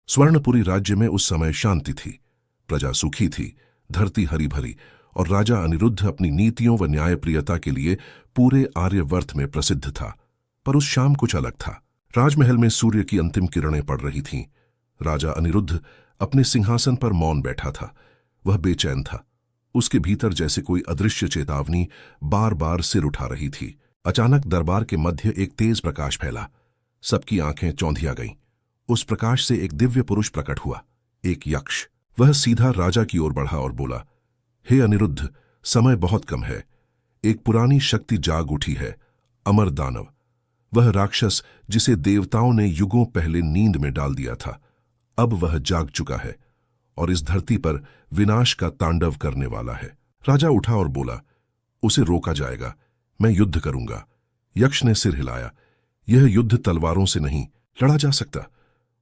स्वर्णपुरी राज्य में उस समय शांति थी, प्रजा सुखी थी, धरती हरी भरी, और राजा अनिरुद्ध अपनी नीतियों व न्यायप्रियता के लिए पूरे आर्यवर्त में प्रसिद्ध था। पर उस शाम कुछ अलग था। राजमहल में सूर्य की अंतिम किरणें पड़ रही थीं। राजा अनिरुद्ध अपने सिंहासन पर मौन बैठा था। वह बेचैन था। उसके भीतर जैसे कोई अदृश्य चेतावनी बार बार सिर उठा रही थी। अचानक दरबार के मध्य एक तेज प्रकाश फैला। सबकी आंखें चौंधिया गईं। उस प्रकाश से एक दिव्य पुरुष प्रकट हुआ, एक यक्ष। वह सीधा राजा की ओर बढ़ा और बोला, हे अनिरुद्ध, समय बहुत कम है। एक पुरानी शक्ति जाग उठी है, अमर दानव। वह राक्षस जिसे देवताओं ने युगों पहले नींद में डाल दिया था, अब वह जाग चुका है और इस धरती पर विनाश का तांडव करने वाला है। राजा उठा और बोला, उसे रोका जाएगा, मैं युद्ध करूंगा। यक्ष ने सिर हिलाया, यह युद्ध तलवारों से नहीं लड़ा जा सकता।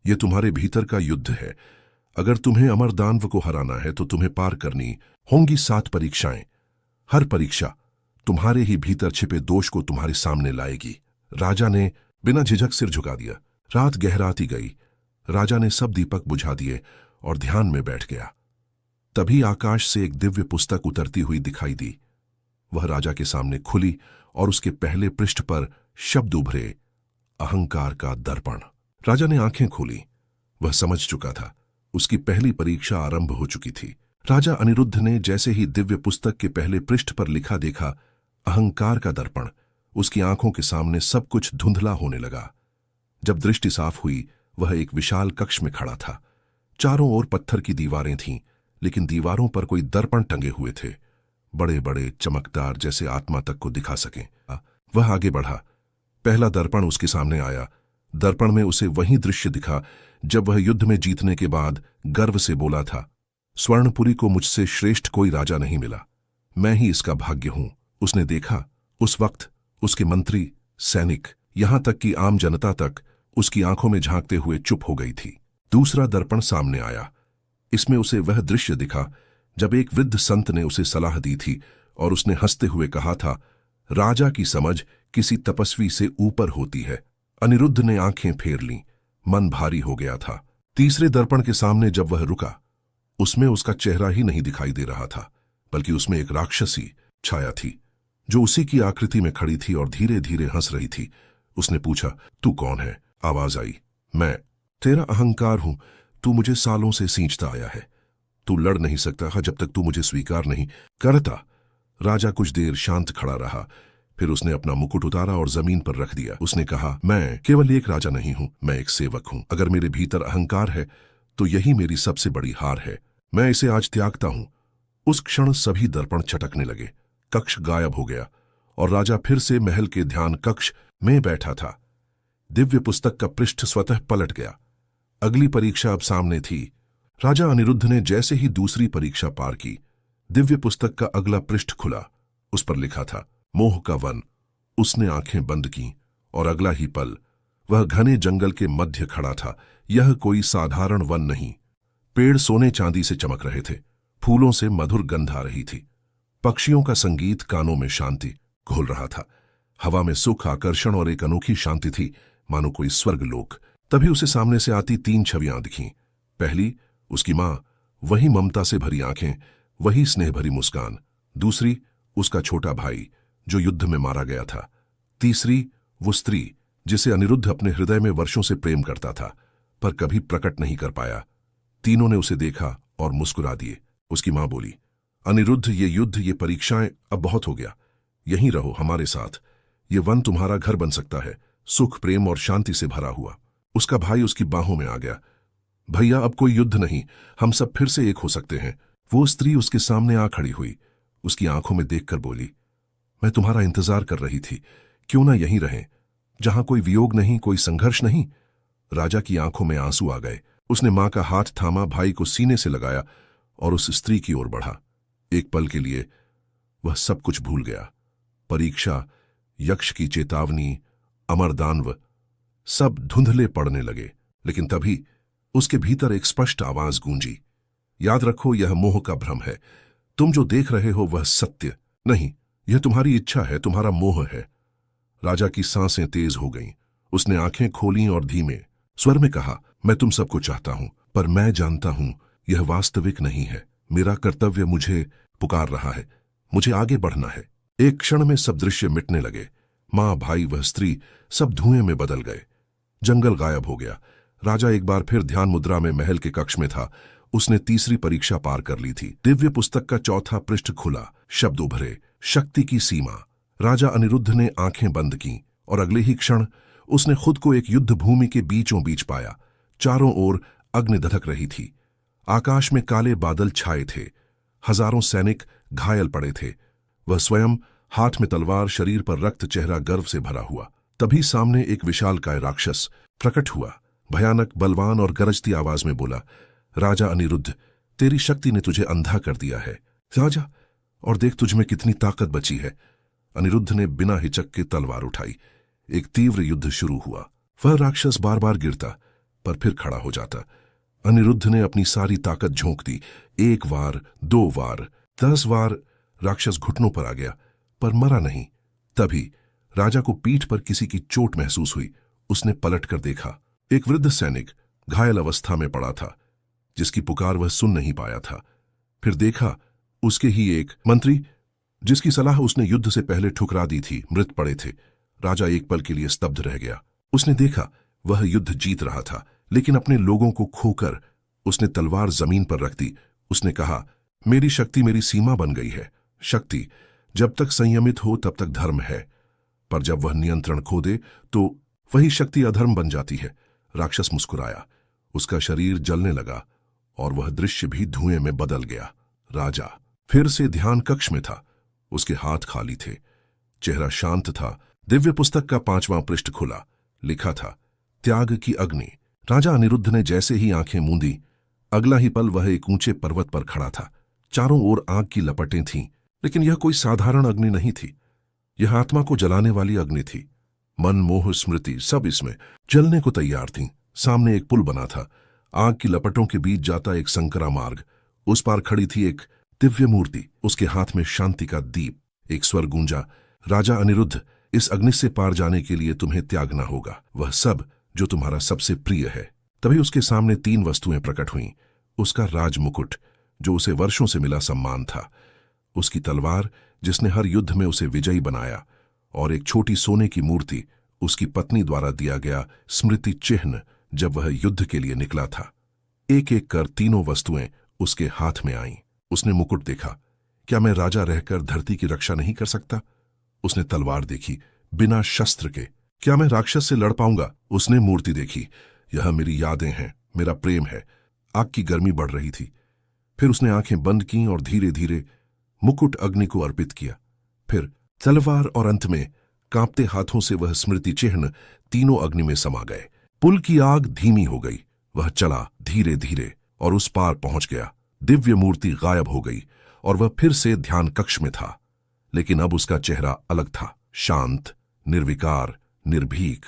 यह तुम्हारे भीतर का युद्ध है। अगर तुम्हें अमर दानव को हराना है तो तुम्हें पार करनी होंगी 7 परीक्षाएं। हर परीक्षा तुम्हारे ही भीतर छिपे दोष को तुम्हारे सामने लाएगी। राजा ने बिना झिझक सिर झुका दिया। रात गहराती गई। राजा ने सब दीपक बुझा दिए और ध्यान में बैठ गया। तभी आकाश से एक दिव्य पुस्तक उतरती हुई दिखाई दी। वह राजा के सामने खुली और उसके पहले पृष्ठ पर शब्द उभरे, अहंकार का दर्पण। राजा ने आंखें खोली। वह समझ चुका था, उसकी पहली परीक्षा आरंभ हो चुकी थी। राजा अनिरुद्ध ने जैसे ही दिव्य पुस्तक के पहले पृष्ठ पर लिखा देखा, अहंकार का दर्पण, उसकी आंखों के सामने सब कुछ धुंधला होने लगा। जब दृष्टि साफ हुई, वह एक विशाल कक्ष में खड़ा था। चारों ओर पत्थर की दीवारें थीं, लेकिन दीवारों पर कोई दर्पण टंगे हुए थे, बड़े बड़े चमकदार, जैसे आत्मा तक को दिखा सकें। वह आगे बढ़ा। पहला दर्पण उसके सामने आया। दर्पण में उसे वही दृश्य दिखा जब वह युद्ध में जीतने के बाद गर्व से बोला था, स्वर्णपुरी को मुझसे श्रेष्ठ कोई राजा नहीं मिला, मैं ही इसका भाग्य हूं। उसने देखा, उस वक्त उसके मंत्री, सैनिक, यहां तक कि आम जनता तक उसकी आंखों में झांकते हुए चुप हो गई थी। दूसरा दर्पण सामने आया। इसमें उसे वह दृश्य दिखा जब एक वृद्ध संत ने उसे सलाह दी थी और उसने हंसते हुए कहा था, राजा की समझ किसी तपस्वी से ऊपर होती है। अनिरुद्ध ने आंखें फेर लीं, मन भारी हो गया था। तीसरे दर्पण के सामने जब वह रुका, उसमें उसका चेहरा ही नहीं दिखाई दे रहा था, बल्कि उसमें एक राक्षसी छाया थी जो उसी की आकृति में खड़ी थी और धीरे धीरे हंस रही थी। उसने पूछा, तू कौन है? आवाज आई, मैं तेरा अहंकार हूं। तू मुझे सालों से सींचता आया है। तू लड़ नहीं सकता जब तक तू मुझे स्वीकार नहीं करता। राजा कुछ देर शांत खड़ा रहा, फिर उसने अपना मुकुट उतारा और जमीन पर रख दिया। उसने कहा, मैं केवल एक राजा नहीं हूं, मैं एक सेवक हूं। अगर मेरे भीतर अहंकार है तो यही मेरी सबसे बड़ी हार है। मैं इसे आज त्यागता हूं। उस क्षण सभी दर्पण छटकने लगे। कक्ष गायब हो गया और राजा फिर से महल के ध्यान कक्ष में बैठा था। दिव्य पुस्तक का पृष्ठ स्वतः पलट गया। अगली परीक्षा अब सामने थी। राजा अनिरुद्ध ने जैसे ही दूसरी परीक्षा पार की, दिव्य पुस्तक का अगला पृष्ठ खुला। उस पर लिखा था, मोह का वन। उसने आंखें बंद की और अगला ही पल वह घने जंगल के मध्य खड़ा था। यह कोई साधारण वन नहीं। पेड़ सोने चांदी से चमक रहे थे, फूलों से मधुर गंध आ रही थी, पक्षियों का संगीत, कानों में शांति घुल रहा था। हवा में सुख, आकर्षण और एक अनोखी शांति थी, मानो कोई स्वर्ग लोक। तभी उसे सामने से आती 3 छवियां दिखीं। पहली, उसकी मां, वही ममता से भरी आंखें, वही स्नेह भरी मुस्कान। दूसरी, उसका छोटा भाई जो युद्ध में मारा गया था। तीसरी, वो स्त्री जिसे अनिरुद्ध अपने हृदय में वर्षों से प्रेम करता था पर कभी प्रकट नहीं कर पाया। तीनों ने उसे देखा और मुस्कुरा दिए। उसकी मां बोली, अनिरुद्ध, ये युद्ध, ये परीक्षाएं अब बहुत हो गया। यहीं रहो हमारे साथ। ये वन तुम्हारा घर बन सकता है, सुख, प्रेम और शांति से भरा हुआ। उसका भाई उसकी बाहों में आ गया। भैया, अब कोई युद्ध नहीं, हम सब फिर से एक हो सकते हैं। वो स्त्री उसके सामने आ खड़ी हुई, उसकी आंखों में देखकर बोली, मैं तुम्हारा इंतजार कर रही थी, क्यों ना यहीं रहें, जहां कोई वियोग नहीं, कोई संघर्ष नहीं। राजा की आंखों में आंसू आ गए। उसने मां का हाथ थामा, भाई को सीने से लगाया और उस स्त्री की ओर बढ़ा। एक पल के लिए वह सब कुछ भूल गया। परीक्षा, यक्ष की चेतावनी, अमर दानव, सब धुंधले पड़ने लगे। लेकिन तभी उसके भीतर एक स्पष्ट आवाज गूंजी, याद रखो, यह मोह का भ्रम है। तुम जो देख रहे हो वह सत्य नहीं, यह तुम्हारी इच्छा है, तुम्हारा मोह है। राजा की सांसें तेज हो गईं। उसने आंखें खोलीं और धीमे स्वर में कहा, मैं तुम सबको चाहता हूं, पर मैं जानता हूं यह वास्तविक नहीं है। मेरा कर्तव्य मुझे पुकार रहा है, मुझे आगे बढ़ना है। एक क्षण में सब दृश्य मिटने लगे। मां, भाई, वह स्त्री सब धुएं में बदल गए। जंगल गायब हो गया। राजा एक बार फिर ध्यान मुद्रा में महल के कक्ष में था। उसने तीसरी परीक्षा पार कर ली थी। दिव्य पुस्तक का चौथा पृष्ठ खुला, शब्द उभरे, शक्ति की सीमा। राजा अनिरुद्ध ने आंखें बंद की और अगले ही क्षण उसने खुद को एक युद्ध भूमि के बीचों बीच पाया। चारों ओर अग्नि धधक रही थी। आकाश में काले बादल छाए थे। हजारों सैनिक घायल पड़े थे। वह स्वयं हाथ में तलवार, शरीर पर रक्त, चेहरा गर्व से भरा हुआ। तभी सामने एक विशालकाय राक्षस प्रकट हुआ। भयानक, बलवान और गरजती आवाज में बोला, राजा अनिरुद्ध, तेरी शक्ति ने तुझे अंधा कर दिया है। राजा, और देख तुझ में कितनी ताकत बची है। अनिरुद्ध ने बिना हिचक के तलवार उठाई। एक तीव्र युद्ध शुरू हुआ। वह राक्षस बार बार गिरता, पर फिर खड़ा हो जाता। अनिरुद्ध ने अपनी सारी ताकत झोंक दी। 1 बार, 2 बार, 10 बार राक्षस घुटनों पर आ गया, पर मरा नहीं। तभी राजा को पीठ पर किसी की चोट महसूस हुई। उसने पलट कर देखा। एक वृद्ध सैनिक घायल अवस्था में पड़ा था, जिसकी पुकार वह सुन नहीं पाया था। फिर देखा, उसके ही एक मंत्री, जिसकी सलाह उसने युद्ध से पहले ठुकरा दी थी, मृत पड़े थे। राजा एक पल के लिए स्तब्ध रह गया। उसने देखा वह युद्ध जीत रहा था, लेकिन अपने लोगों को खोकर। उसने तलवार जमीन पर रख दी। उसने कहा, मेरी शक्ति मेरी सीमा बन गई है। शक्ति जब तक संयमित हो तब तक धर्म है, पर जब वह नियंत्रण खो दे तो वही शक्ति अधर्म बन जाती है। राक्षस मुस्कुराया। उसका शरीर जलने लगा और वह दृश्य भी धुएं में बदल गया। राजा फिर से ध्यान कक्ष में था। उसके हाथ खाली थे, चेहरा शांत था। दिव्य पुस्तक का 5वां पृष्ठ खुला। लिखा था, त्याग की अग्नि। राजा अनिरुद्ध ने जैसे ही आंखें मूंदी, अगला ही पल वह एक ऊंचे पर्वत पर खड़ा था। चारों ओर आग की लपटें थीं, लेकिन यह कोई साधारण अग्नि नहीं थी। यह आत्मा को जलाने वाली अग्नि थी। मन, मोह, स्मृति सब इसमें जलने को तैयार थीं। सामने एक पुल बना था, आग की लपटों के बीच जाता एक संकरा मार्ग। उस पार खड़ी थी एक दिव्य मूर्ति, उसके हाथ में शांति का दीप। एक स्वर गूंजा, राजा अनिरुद्ध, इस अग्नि से पार जाने के लिए तुम्हें त्यागना होगा, वह सब जो तुम्हारा सबसे प्रिय है। तभी उसके सामने 3 वस्तुएं प्रकट हुईं। उसका राजमुकुट, जो उसे वर्षों से मिला सम्मान था, उसकी तलवार, जिसने हर युद्ध में उसे विजयी बनाया, और एक छोटी सोने की मूर्ति, उसकी पत्नी द्वारा दिया गया स्मृति चिन्ह जब वह युद्ध के लिए निकला था। एक एक कर तीनों वस्तुएं उसके हाथ में आईं। उसने मुकुट देखा। क्या मैं राजा रहकर धरती की रक्षा नहीं कर सकता? उसने तलवार देखी, बिना शस्त्र के। क्या मैं राक्षस से लड़ पाऊंगा? उसने मूर्ति देखी। यह मेरी यादें हैं, मेरा प्रेम है। आग की गर्मी बढ़ रही थी। फिर उसने आंखें बंद की और धीरे धीरे मुकुट अग्नि को अर्पित किया। फिर तलवार, और अंत में कांपते हाथों से वह स्मृति चिन्ह तीनों अग्नि में समा गए। पुल की आग धीमी हो गई। वह चला धीरे धीरे और उस पार पहुंच गया। दिव्य मूर्ति गायब हो गई और वह फिर से ध्यान कक्ष में था, लेकिन अब उसका चेहरा अलग था, शांत, निर्विकार, निर्भीक।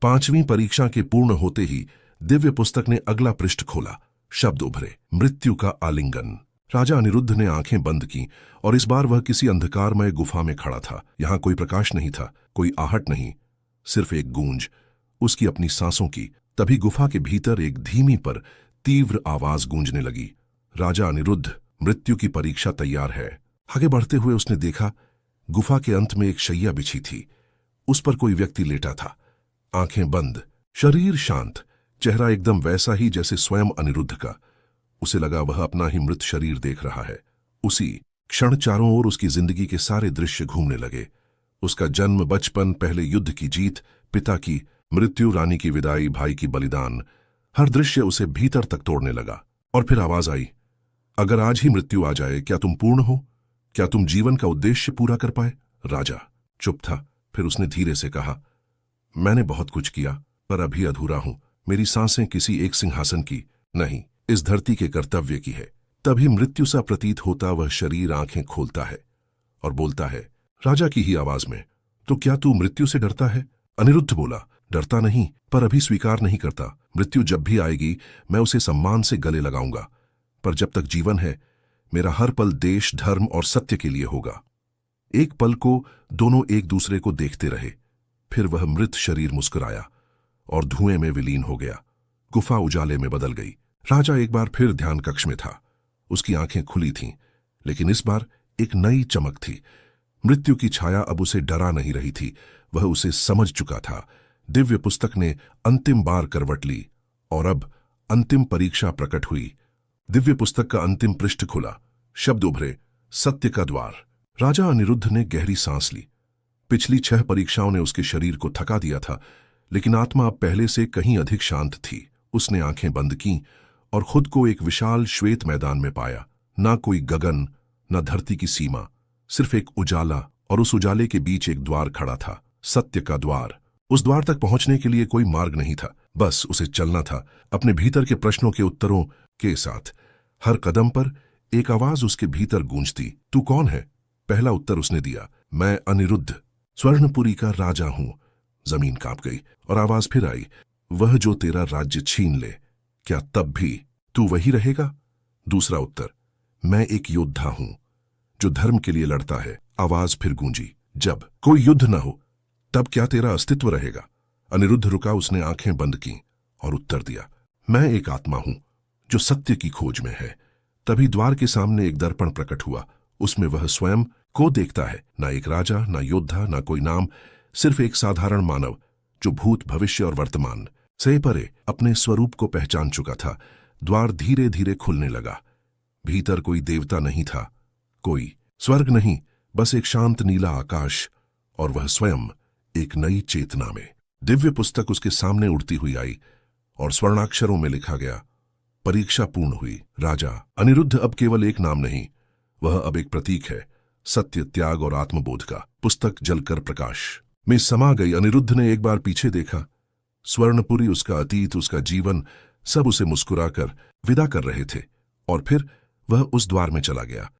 5वीं परीक्षा के पूर्ण होते ही दिव्य पुस्तक ने अगला पृष्ठ खोला। शब्द उभरे, मृत्यु का आलिंगन। राजा अनिरुद्ध ने आंखें बंद की और इस बार वह किसी अंधकारमय गुफा में खड़ा था। यहां कोई प्रकाश नहीं था, कोई आहट नहीं, सिर्फ एक गूंज, उसकी अपनी सांसों की। तभी गुफा के भीतर एक धीमी पर तीव्र आवाज गूंजने लगी, राजा अनिरुद्ध, मृत्यु की परीक्षा तैयार है। आगे बढ़ते हुए उसने देखा, गुफा के अंत में एक शैया बिछी थी। उस पर कोई व्यक्ति लेटा था, आंखें बंद, शरीर शांत, चेहरा एकदम वैसा ही जैसे स्वयं अनिरुद्ध का। उसे लगा वह अपना ही मृत शरीर देख रहा है। उसी क्षण चारों ओर उसकी जिंदगी के सारे दृश्य घूमने लगे। उसका जन्म, बचपन, पहले युद्ध की जीत, पिता की मृत्यु, रानी की विदाई, भाई की बलिदान, हर दृश्य उसे भीतर तक तोड़ने लगा। और फिर आवाज आई, अगर आज ही मृत्यु आ जाए, क्या तुम पूर्ण हो? क्या तुम जीवन का उद्देश्य पूरा कर पाए? राजा चुप था। फिर उसने धीरे से कहा, मैंने बहुत कुछ किया, पर अभी अधूरा हूं। मेरी सांसें किसी एक सिंहासन की नहीं, इस धरती के कर्तव्य की है। तभी मृत्यु सा प्रतीत होता वह शरीर आंखें खोलता है और बोलता है, राजा की ही आवाज में, तो क्या तू मृत्यु से डरता है? अनिरुद्ध बोला, डरता नहीं, पर अभी स्वीकार नहीं करता। मृत्यु जब भी आएगी मैं उसे सम्मान से गले लगाऊंगा, पर जब तक जीवन है मेरा हर पल देश, धर्म और सत्य के लिए होगा। एक पल को दोनों एक दूसरे को देखते रहे। फिर वह मृत शरीर मुस्कुराया और धुएं में विलीन हो गया। गुफा उजाले में बदल गई। राजा एक बार फिर ध्यान कक्ष में था। उसकी आंखें खुली थीं, लेकिन इस बार एक नई चमक थी। मृत्यु की छाया अब उसे डरा नहीं रही थी, वह उसे समझ चुका था। दिव्य पुस्तक ने अंतिम बार करवट ली और अब अंतिम परीक्षा प्रकट हुई। दिव्य पुस्तक का अंतिम पृष्ठ खुला, शब्द उभरे, सत्य का द्वार। राजा अनिरुद्ध ने गहरी सांस ली। पिछली 6 परीक्षाओं ने उसके शरीर को थका दिया था, लेकिन आत्मा अब पहले से कहीं अधिक शांत थी। उसने आंखें बंद कीं और खुद को एक विशाल श्वेत मैदान में पाया। ना कोई गगन, न धरती की सीमा, सिर्फ एक उजाला, और उस उजाले के बीच एक द्वार खड़ा था, सत्य का द्वार। उस द्वार तक पहुंचने के लिए कोई मार्ग नहीं था, बस उसे चलना था, अपने भीतर के प्रश्नों के उत्तरों के साथ। हर कदम पर एक आवाज उसके भीतर गूंजती, तू कौन है? पहला उत्तर उसने दिया, मैं अनिरुद्ध, स्वर्णपुरी का राजा हूं। जमीन कांप गई और आवाज फिर आई, वह जो तेरा राज्य छीन ले, क्या तब भी तू वही रहेगा? दूसरा उत्तर, मैं एक योद्धा हूं जो धर्म के लिए लड़ता है। आवाज फिर गूंजी, जब कोई युद्ध न हो तब क्या तेरा अस्तित्व रहेगा? अनिरुद्ध रुका, उसने आंखें बंद की और उत्तर दिया, मैं एक आत्मा हूं जो सत्य की खोज में है। तभी द्वार के सामने एक दर्पण प्रकट हुआ, उसमें वह स्वयं को देखता है। ना एक राजा, ना योद्धा, ना कोई नाम, सिर्फ एक साधारण मानव जो भूत, भविष्य और वर्तमान से परे अपने स्वरूप को पहचान चुका था। द्वार धीरे धीरे खुलने लगा। भीतर कोई देवता नहीं था, कोई स्वर्ग नहीं, बस एक शांत नीला आकाश, और वह स्वयं एक नई चेतना में। दिव्य पुस्तक उसके सामने उड़ती हुई आई और स्वर्णाक्षरों में लिखा गया, परीक्षा पूर्ण हुई। राजा अनिरुद्ध अब केवल एक नाम नहीं, वह अब एक प्रतीक है, सत्य, त्याग और आत्मबोध का। पुस्तक जलकर प्रकाश में समा गई। अनिरुद्ध ने एक बार पीछे देखा। स्वर्णपुरी, उसका अतीत, उसका जीवन, सब उसे मुस्कुराकर विदा कर रहे थे। और फिर वह उस द्वार में चला गया